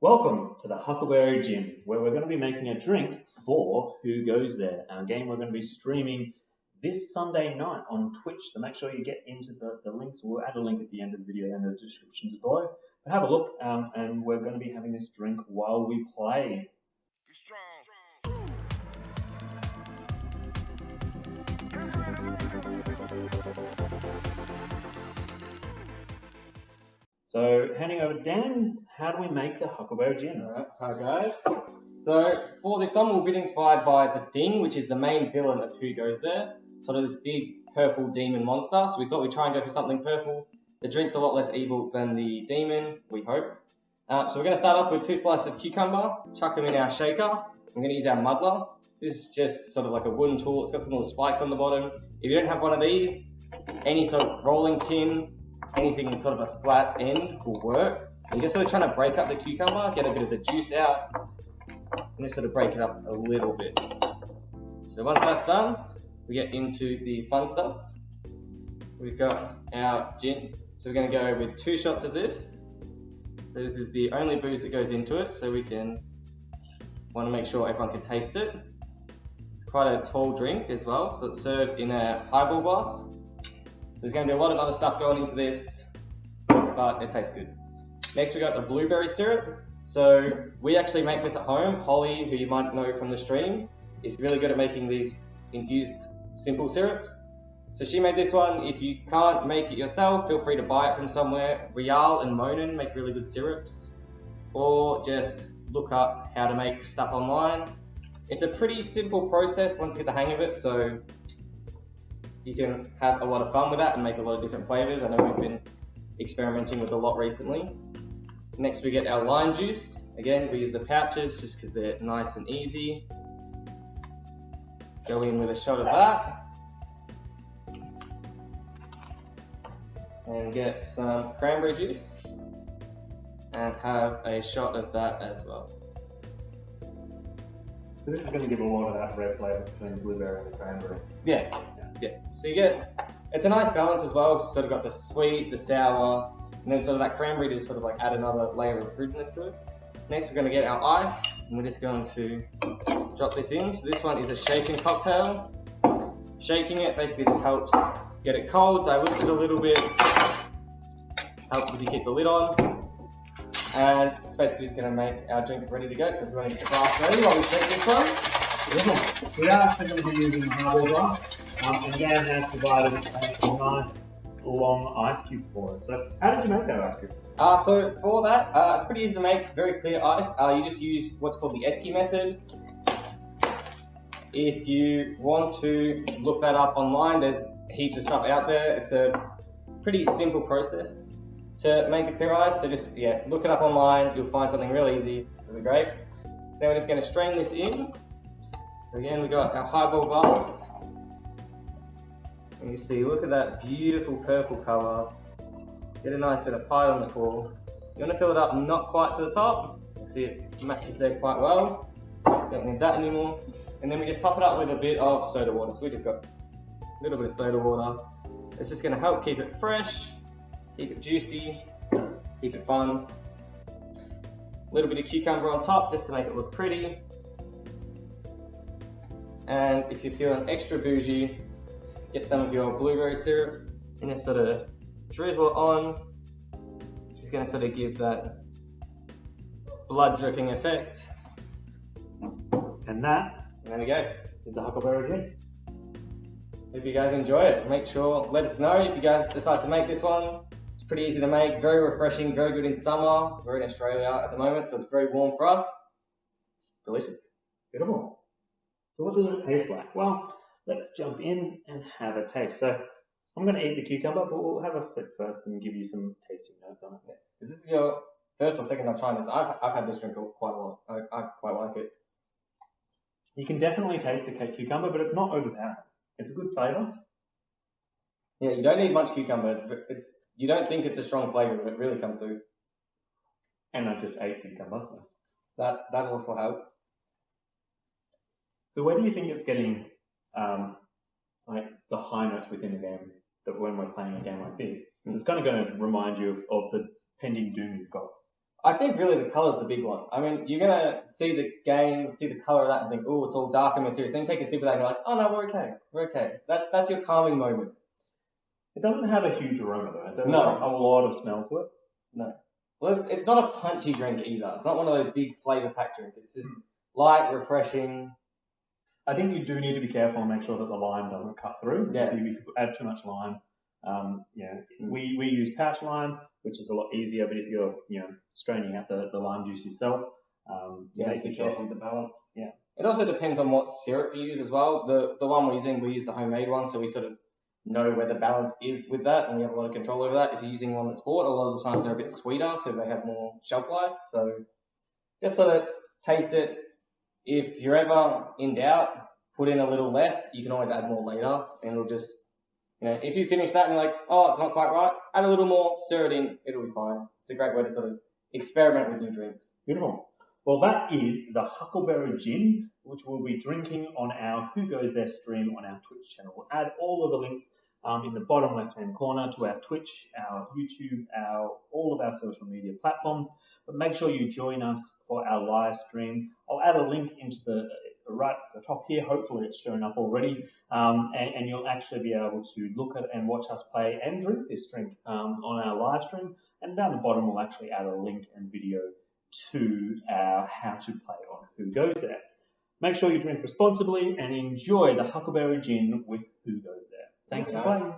Welcome to the Huckleberry Gin, where we're going to be making a drink for Who Goes There, a game we're going to be streaming this Sunday night on Twitch. So make sure you get into the links. We'll add a link at the end of the video and the descriptions below. But have a look, and we're going to be having this drink while we play. Be strong. So, handing over to Dan, how do we make a Huckleberry Gin? Alright, hi guys. So, for this one, we'll be inspired by the Thing, which is the main villain of Who Goes There. Sort of this big purple demon monster, so we thought we'd try and go for something purple. The drink's a lot less evil than the demon, we hope. So we're going to start off with 2 slices of cucumber, chuck them in our shaker. I'm going to use our muddler. This is just sort of like a wooden tool, it's got some little spikes on the bottom. If you don't have one of these, any sort of rolling pin, anything with sort of a flat end will work. You're just sort of trying to break up the cucumber, get a bit of the juice out, and just sort of break it up a little bit. So once that's done, we get into the fun stuff. We've got our gin. So we're going to go with 2 shots of this. So this is the only booze that goes into it, so we want to make sure everyone can taste it. It's quite a tall drink as well, so it's served in a highball glass. There's going to be a lot of other stuff going into this, but it tastes good. Next we got the blueberry syrup. So we actually make this at home. Holly, who you might know from the stream, is really good at making these infused simple syrups. So she made this one. If you can't make it yourself, feel free to buy it from somewhere. Rial and Monin make really good syrups. Or just look up how to make stuff online. It's a pretty simple process once you get the hang of it, so you can have a lot of fun with that and make a lot of different flavors. I know we've been experimenting with a lot recently. Next we get our lime juice. Again, we use the pouches just because they're nice and easy. Go in with a shot of that. And get some cranberry juice. And have a shot of that as well. So this is going to give a lot of that red flavour between the blueberry and the cranberry. Yeah. So you get, it's a nice balance as well. It's sort of got the sweet, the sour, and then sort of that cranberry to sort of like add another layer of fruitiness to it. Next we're going to get our ice, and we're just going to drop this in. So this one is a shaken cocktail. Shaking it basically just helps get it cold, dilutes it a little bit, helps if you keep the lid on. And it's basically just going to make our drink ready to go. So if you want to get the glass ready while we shake this one. We are actually going to be using a highball glass, and Dan has provided a nice long ice cube for it. So how did you make that ice cube? So for that, it's pretty easy to make, very clear ice. You just use what's called the esky method. If you want to look that up online, there's heaps of stuff out there. It's a pretty simple process to make a clear ice. So just, look it up online. You'll find something really easy. It'll be great. So now we're just going to strain this in. So again, we've got our highball glass. And you see, look at that beautiful purple colour. Get a nice bit of pie on the core. You want to fill it up not quite to the top. You see it matches there quite well. Don't need that anymore. And then we just top it up with a bit of soda water. So we just got a little bit of soda water. It's just going to help keep it fresh, keep it juicy, keep it fun. A little bit of cucumber on top just to make it look pretty. And if you're feeling extra bougie, get some of your blueberry syrup and just sort of drizzle it on. Which is going to sort of give that blood dripping effect. And that And there we go. is the Huckleberry Gin. Hope you guys enjoy it. Make sure, let us know if you guys decide to make this one. It's pretty easy to make, very refreshing, very good in summer. We're in Australia at the moment, so it's very warm for us. It's delicious. Beautiful. So what does it taste like? Well, let's jump in and have a taste. So I'm going to eat the cucumber, but we'll have a sip first and give you some tasting notes on it. Yes. This is your first or second time trying this. I've had this drink quite a lot. I quite like it. You can definitely taste the cucumber, but it's not overpowering. It's a good flavour. Yeah, you don't need much cucumber. It's you don't think it's a strong flavour, but it really comes through. And I just ate cucumber. So. That also helps. So where do you think it's getting like the high notes within the game that when we're playing a game like this, it's kind of going to remind you of the pending doom you've got I think really the colour's the big one. I mean, you're gonna see the game, see the colour of that, and think, oh, it's all dark and mysterious. Then you take a sip of that, and you're like, oh no, we're okay, we're okay. That's your calming moment. It doesn't have a huge aroma though. There's No. not a lot of smell to it. No. Well, it's not a punchy drink either. It's not one of those big flavour pack drinks. It's just light, refreshing. I think you do need to be careful and make sure that the lime doesn't cut through. Yeah. If you add too much lime, we use pouch lime, which is a lot easier. But if you're straining out the lime juice yourself, Just be careful with the balance. Yeah. It also depends on what syrup you use as well. The one we're using, we use the homemade one, so we sort of know where the balance is with that, and we have a lot of control over that. If you're using one that's bought, a lot of the times they're a bit sweeter, so they have more shelf life. So just sort of taste it. If you're ever in doubt, put in a little less. You can always add more later, and it'll just, if you finish that and you're like, oh, it's not quite right, add a little more, stir it in, it'll be fine. It's a great way to sort of experiment with new drinks. Beautiful. Well, that is the Huckleberry Gin, which we'll be drinking on our Who Goes There stream on our Twitch channel. We'll add all of the links in the bottom left-hand corner to our Twitch, our YouTube, all of our social media platforms. But make sure you join us for our live stream. I'll add a link into the right at the top here. Hopefully it's shown up already. And you'll actually be able to look at and watch us play and drink this drink on our live stream. And down the bottom, we'll actually add a link and video to our how to play on Who Goes There. Make sure you drink responsibly and enjoy the Huckleberry Gin with Who Goes There. Thanks for playing.